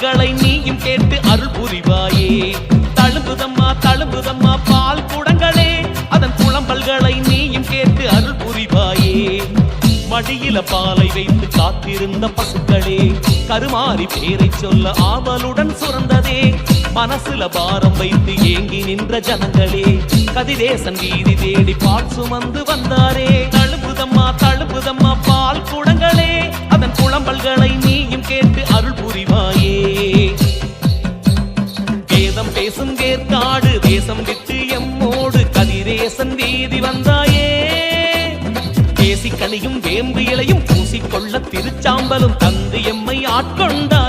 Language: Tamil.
குளம்பல்களை நீயும் கேட்டு அருள் புரிவாயே. தழும்புதம்மா பால் குடங்களே, அதன் குளம்பல்களை நீயும் கேட்டு அருள் புரிவாயே. மடியில பாலை வைத்து காத்திருந்த பசுக்களே, கருமாறி பேரை சொல்ல ஆவலுடன் சுரந்ததே. மனசுல பாரம் வைத்து ஏங்கி நின்ற ஜனங்களே, கதிரேசன் வீதி தேடி பால் சுமந்து வந்தாரே. தழும்புதம்மா பால் குடங்களே, அதன் குளம்பல்களை நீயும் கேட்டு அருள் புரிவாயே. வேதம் பேசும் வேற்காடு தேசம் விட்டு எம்மோடு கதிரேசன் வீதி வந்தாயே. பேசிக்கனியும் வேம்பு இலையும் பூசிக்கொள்ள திருச்சாம்பலும் தந்து எம்மை ஆட்கொண்டார்.